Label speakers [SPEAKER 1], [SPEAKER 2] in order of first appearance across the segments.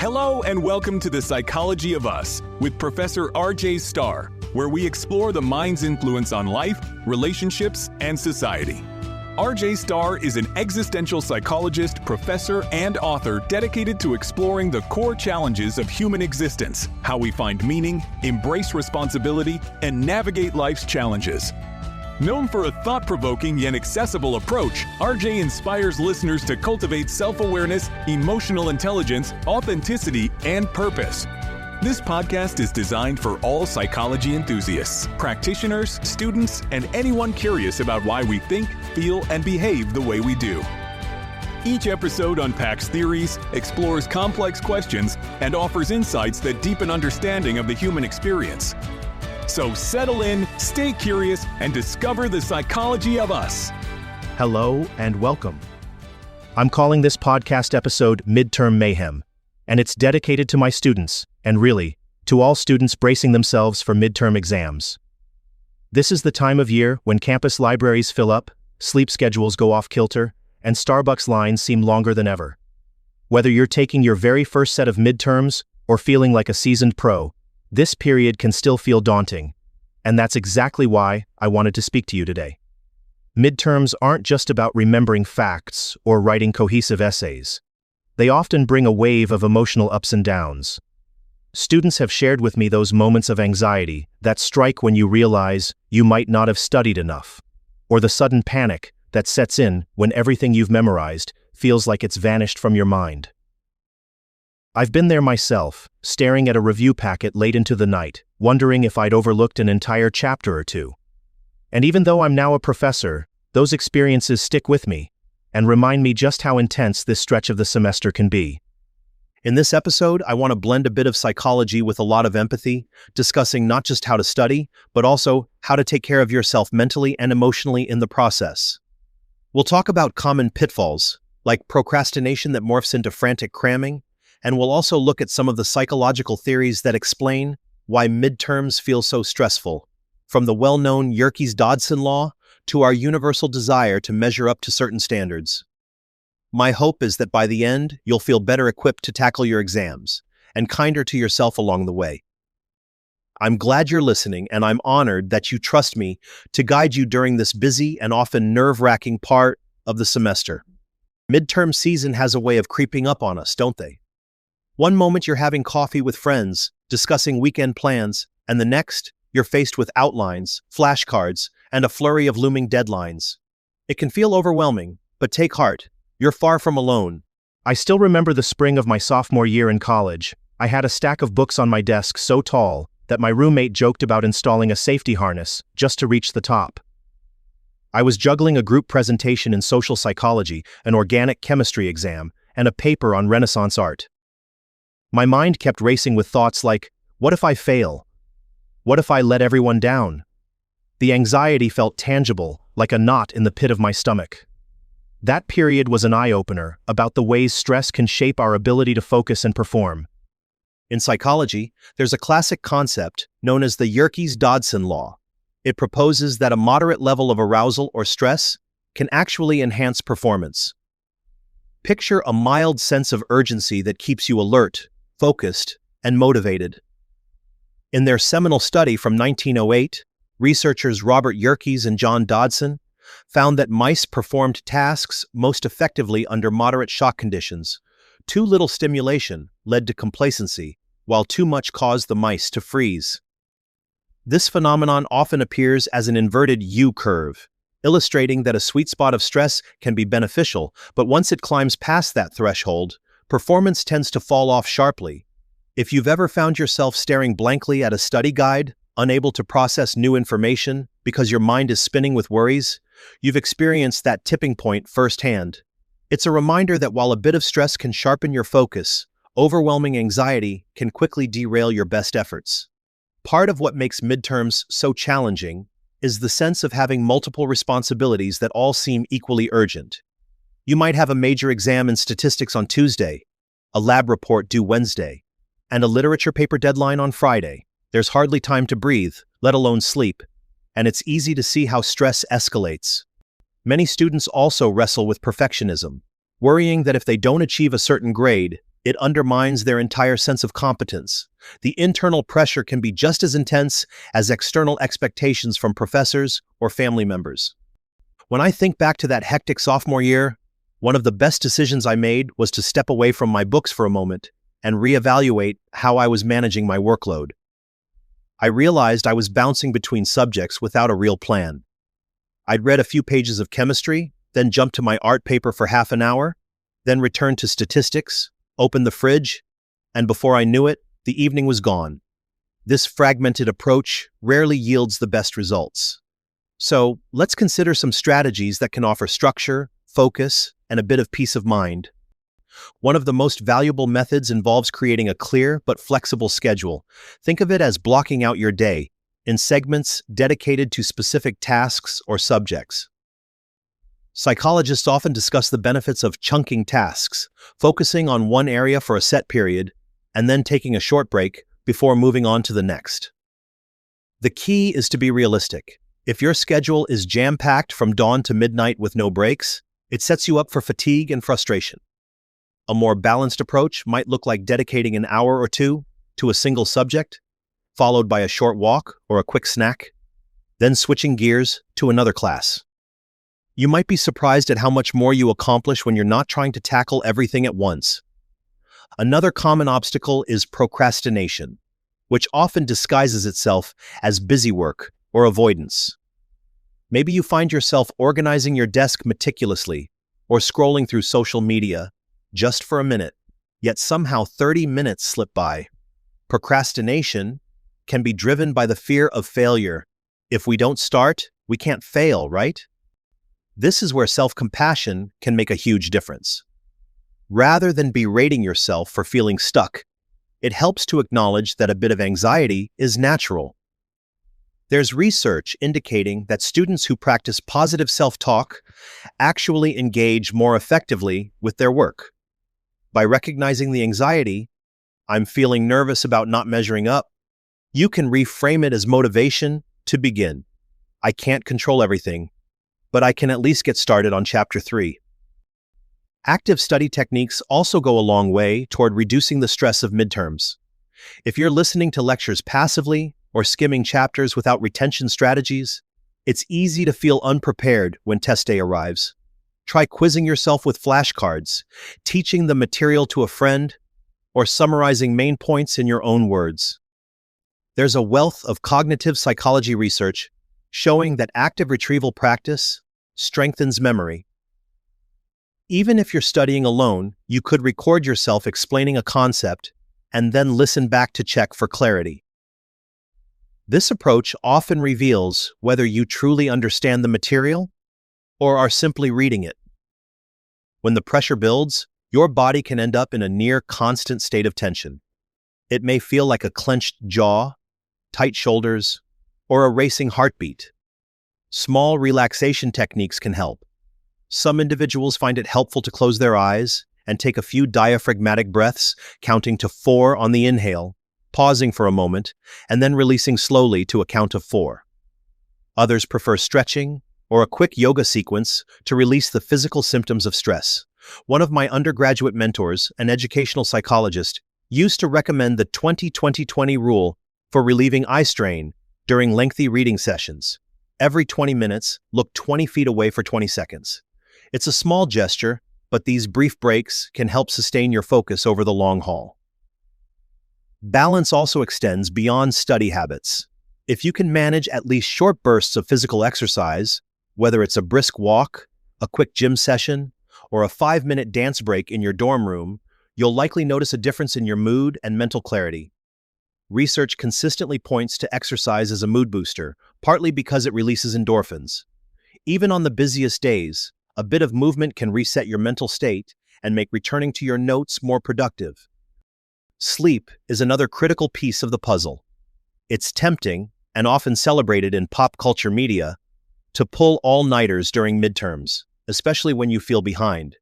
[SPEAKER 1] Hello and welcome to The Psychology of Us with Professor RJ Starr, where we explore the mind's influence on life, relationships, and society. RJ Starr is an existential psychologist, professor, and author dedicated to exploring the core challenges of human existence, how we find meaning, embrace responsibility, and navigate life's challenges. Known for a thought-provoking yet accessible approach, RJ inspires listeners to cultivate self-awareness, emotional intelligence, authenticity, and purpose. This podcast is designed for all psychology enthusiasts, practitioners, students, and anyone curious about why we think, feel, and behave the way we do. Each episode unpacks theories, explores complex questions, and offers insights that deepen understanding of the human experience. So settle in, stay curious, and discover the psychology of us.
[SPEAKER 2] Hello and welcome. I'm calling this podcast episode Midterm Mayhem, and it's dedicated to my students, and really, to all students bracing themselves for midterm exams. This is the time of year when campus libraries fill up, sleep schedules go off kilter, and Starbucks lines seem longer than ever. Whether you're taking your very first set of midterms or feeling like a seasoned pro, this period can still feel daunting, and that's exactly why I wanted to speak to you today. Midterms aren't just about remembering facts or writing cohesive essays. They often bring a wave of emotional ups and downs. Students have shared with me those moments of anxiety that strike when you realize you might not have studied enough, or the sudden panic that sets in when everything you've memorized feels like it's vanished from your mind. I've been there myself, staring at a review packet late into the night, wondering if I'd overlooked an entire chapter or two. And even though I'm now a professor, those experiences stick with me and remind me just how intense this stretch of the semester can be. In this episode, I want to blend a bit of psychology with a lot of empathy, discussing not just how to study, but also how to take care of yourself mentally and emotionally in the process. We'll talk about common pitfalls, like procrastination that morphs into frantic cramming, and we'll also look at some of the psychological theories that explain why midterms feel so stressful, from the well-known Yerkes-Dodson law to our universal desire to measure up to certain standards. My hope is that by the end, you'll feel better equipped to tackle your exams, and kinder to yourself along the way. I'm glad you're listening, and I'm honored that you trust me to guide you during this busy and often nerve-wracking part of the semester. Midterm season has a way of creeping up on us, don't they? One moment you're having coffee with friends, discussing weekend plans, and the next, you're faced with outlines, flashcards, and a flurry of looming deadlines. It can feel overwhelming, but take heart. You're far from alone. I still remember the spring of my sophomore year in college. I had a stack of books on my desk so tall that my roommate joked about installing a safety harness just to reach the top. I was juggling a group presentation in social psychology, an organic chemistry exam, and a paper on Renaissance art. My mind kept racing with thoughts like, what if I fail? What if I let everyone down? The anxiety felt tangible, like a knot in the pit of my stomach. That period was an eye-opener about the ways stress can shape our ability to focus and perform. In psychology, there's a classic concept known as the Yerkes-Dodson law. It proposes that a moderate level of arousal or stress can actually enhance performance. Picture a mild sense of urgency that keeps you alert, focused, and motivated. In their seminal study from 1908, researchers Robert Yerkes and John Dodson found that mice performed tasks most effectively under moderate shock conditions. Too little stimulation led to complacency, while too much caused the mice to freeze. This phenomenon often appears as an inverted U-curve, illustrating that a sweet spot of stress can be beneficial, but once it climbs past that threshold, performance tends to fall off sharply. If you've ever found yourself staring blankly at a study guide, unable to process new information because your mind is spinning with worries, you've experienced that tipping point firsthand. It's a reminder that while a bit of stress can sharpen your focus, overwhelming anxiety can quickly derail your best efforts. Part of what makes midterms so challenging is the sense of having multiple responsibilities that all seem equally urgent. You might have a major exam in statistics on Tuesday, a lab report due Wednesday, and a literature paper deadline on Friday. There's hardly time to breathe, let alone sleep, and it's easy to see how stress escalates. Many students also wrestle with perfectionism, worrying that if they don't achieve a certain grade, It undermines their entire sense of competence. The internal pressure can be just as intense as external expectations from professors or family members. When I think back to that hectic sophomore year, one of the best decisions I made was to step away from my books for a moment and reevaluate how I was managing my workload. I realized I was bouncing between subjects without a real plan. I'd read a few pages of chemistry, then jumped to my art paper for half an hour, then returned to statistics, opened the fridge, and before I knew it, the evening was gone. This fragmented approach rarely yields the best results. So, let's consider some strategies that can offer structure, focus, and a bit of peace of mind. One of the most valuable methods involves creating a clear but flexible schedule. Think of it as blocking out your day in segments dedicated to specific tasks or subjects. Psychologists often discuss the benefits of chunking tasks, focusing on one area for a set period, and then taking a short break before moving on to the next. The key is to be realistic. If your schedule is jam-packed from dawn to midnight with no breaks, it sets you up for fatigue and frustration. A more balanced approach might look like dedicating an hour or two to a single subject, followed by a short walk or a quick snack, then switching gears to another class. You might be surprised at how much more you accomplish when you're not trying to tackle everything at once. Another common obstacle is procrastination, which often disguises itself as busy work or avoidance. Maybe you find yourself organizing your desk meticulously or scrolling through social media just for a minute, yet somehow 30 minutes slip by. Procrastination can be driven by the fear of failure. If we don't start, we can't fail, right? This is where self-compassion can make a huge difference. Rather than berating yourself for feeling stuck, it helps to acknowledge that a bit of anxiety is natural. There's research indicating that students who practice positive self-talk actually engage more effectively with their work. By recognizing the anxiety, "I'm feeling nervous about not measuring up," you can reframe it as motivation to begin. I can't control everything, but I can at least get started on Chapter 3. Active study techniques also go a long way toward reducing the stress of midterms. If you're listening to lectures passively or skimming chapters without retention strategies, it's easy to feel unprepared when test day arrives. Try quizzing yourself with flashcards, teaching the material to a friend, or summarizing main points in your own words. There's a wealth of cognitive psychology research showing that active retrieval practice strengthens memory. Even if you're studying alone, you could record yourself explaining a concept and then listen back to check for clarity. This approach often reveals whether you truly understand the material or are simply reading it. When the pressure builds, your body can end up in a near constant state of tension. It may feel like a clenched jaw, tight shoulders, or a racing heartbeat. Small relaxation techniques can help. Some individuals find it helpful to close their eyes and take a few diaphragmatic breaths, counting to 4 on the inhale, pausing for a moment, and then releasing slowly to a count of 4. Others prefer stretching or a quick yoga sequence to release the physical symptoms of stress. One of my undergraduate mentors, an educational psychologist, used to recommend the 20-20-20 rule for relieving eye strain during lengthy reading sessions. Every 20 minutes, look 20 feet away for 20 seconds. It's a small gesture, but these brief breaks can help sustain your focus over the long haul. Balance also extends beyond study habits. If you can manage at least short bursts of physical exercise, whether it's a brisk walk, a quick gym session, or a 5-minute dance break in your dorm room, you'll likely notice a difference in your mood and mental clarity. Research consistently points to exercise as a mood booster, partly because it releases endorphins. Even on the busiest days, a bit of movement can reset your mental state and make returning to your notes more productive. Sleep is another critical piece of the puzzle. It's tempting, and often celebrated in pop culture media, to pull all-nighters during midterms, especially when you feel behind.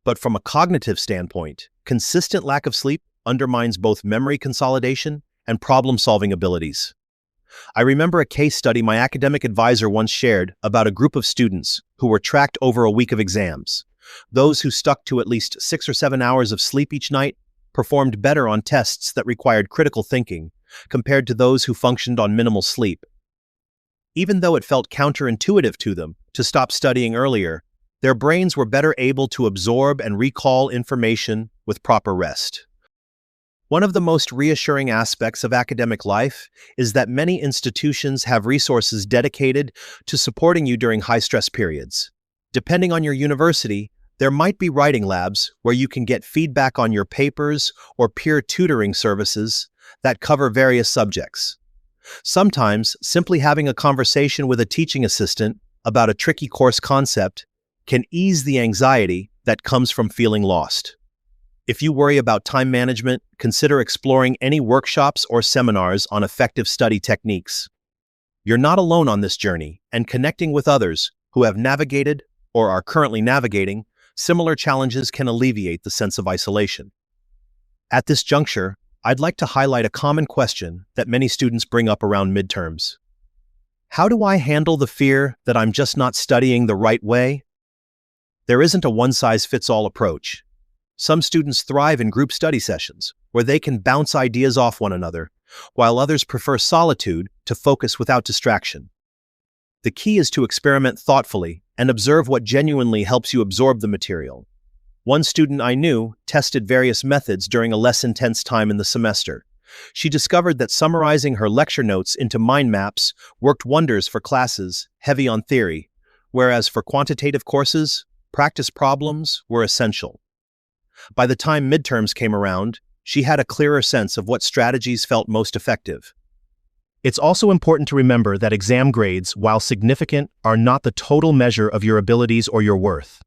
[SPEAKER 2] But from a cognitive standpoint, consistent lack of sleep undermines both memory consolidation and problem-solving abilities. I remember a case study my academic advisor once shared about a group of students who were tracked over a week of exams. Those who stuck to at least 6 or 7 hours of sleep each night performed better on tests that required critical thinking compared to those who functioned on minimal sleep. Even though it felt counterintuitive to them to stop studying earlier, their brains were better able to absorb and recall information with proper rest. One of the most reassuring aspects of academic life is that many institutions have resources dedicated to supporting you during high-stress periods. Depending on your university, there might be writing labs where you can get feedback on your papers or peer tutoring services that cover various subjects. Sometimes, simply having a conversation with a teaching assistant about a tricky course concept can ease the anxiety that comes from feeling lost. If you worry about time management, consider exploring any workshops or seminars on effective study techniques. You're not alone on this journey, and connecting with others who have navigated or are currently navigating similar challenges can alleviate the sense of isolation. At this juncture, I'd like to highlight a common question that many students bring up around midterms. How do I handle the fear that I'm just not studying the right way? There isn't a one-size-fits-all approach. Some students thrive in group study sessions, where they can bounce ideas off one another, while others prefer solitude to focus without distraction. The key is to experiment thoughtfully and observe what genuinely helps you absorb the material. One student I knew tested various methods during a less intense time in the semester. She discovered that summarizing her lecture notes into mind maps worked wonders for classes heavy on theory, whereas for quantitative courses, practice problems were essential. By the time midterms came around, she had a clearer sense of what strategies felt most effective. It's also important to remember that exam grades, while significant, are not the total measure of your abilities or your worth.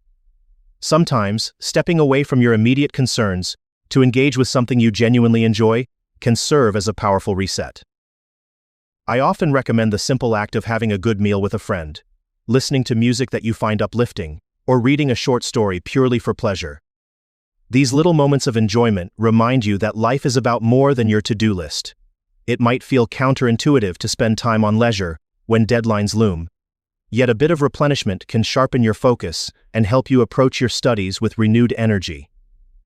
[SPEAKER 2] Sometimes, stepping away from your immediate concerns to engage with something you genuinely enjoy can serve as a powerful reset. I often recommend the simple act of having a good meal with a friend, listening to music that you find uplifting, or reading a short story purely for pleasure. These little moments of enjoyment remind you that life is about more than your to-do list. It might feel counterintuitive to spend time on leisure when deadlines loom, yet a bit of replenishment can sharpen your focus and help you approach your studies with renewed energy.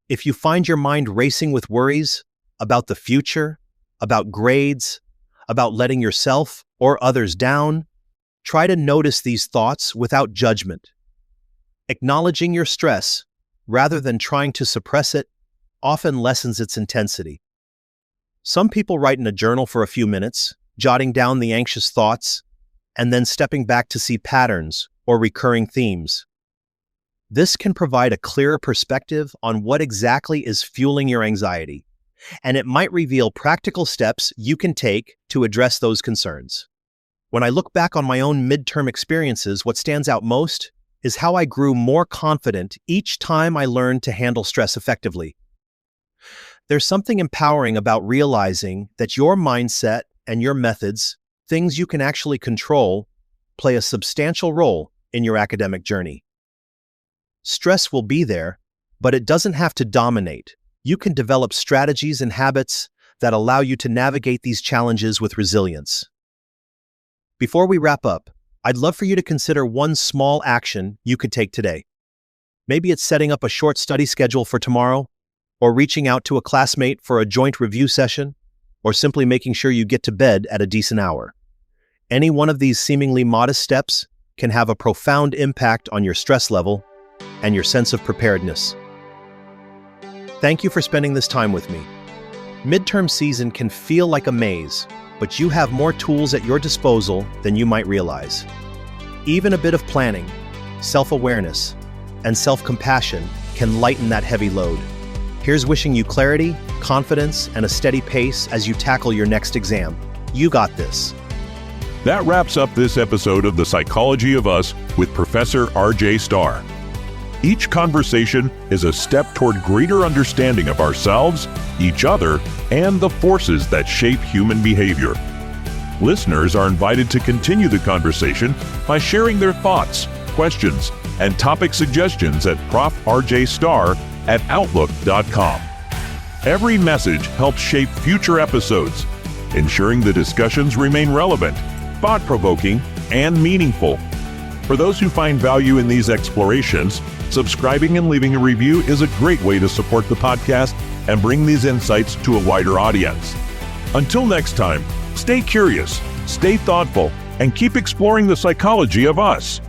[SPEAKER 2] If you find your mind racing with worries about the future, about grades, about letting yourself or others down, try to notice these thoughts without judgment. Acknowledging your stress, rather than trying to suppress it, often lessens its intensity. Some people write in a journal for a few minutes, jotting down the anxious thoughts, and then stepping back to see patterns or recurring themes. This can provide a clearer perspective on what exactly is fueling your anxiety, and it might reveal practical steps you can take to address those concerns. When I look back on my own midterm experiences, what stands out most is how I grew more confident each time I learned to handle stress effectively. There's something empowering about realizing that your mindset and your methods, things you can actually control, play a substantial role in your academic journey. Stress will be there, but it doesn't have to dominate. You can develop strategies and habits that allow you to navigate these challenges with resilience. Before we wrap up, I'd love for you to consider one small action you could take today. Maybe it's setting up a short study schedule for tomorrow, or reaching out to a classmate for a joint review session, or simply making sure you get to bed at a decent hour. Any one of these seemingly modest steps can have a profound impact on your stress level and your sense of preparedness. Thank you for spending this time with me. Midterm season can feel like a maze, but you have more tools at your disposal than you might realize. Even a bit of planning, self-awareness, and self-compassion can lighten that heavy load. Here's wishing you clarity, confidence, and a steady pace as you tackle your next exam. You got this.
[SPEAKER 1] That wraps up this episode of The Psychology of Us with Professor RJ Starr. Each conversation is a step toward greater understanding of ourselves, each other, and the forces that shape human behavior. Listeners are invited to continue the conversation by sharing their thoughts, questions, and topic suggestions at profrjstarr@outlook.com. Every message helps shape future episodes, ensuring the discussions remain relevant, thought-provoking, and meaningful. For those who find value in these explorations,
[SPEAKER 3] Subscribing and leaving a review is a great way to support the podcast and bring these insights to a wider audience. Until next time, stay curious, stay thoughtful, and keep exploring the psychology of us.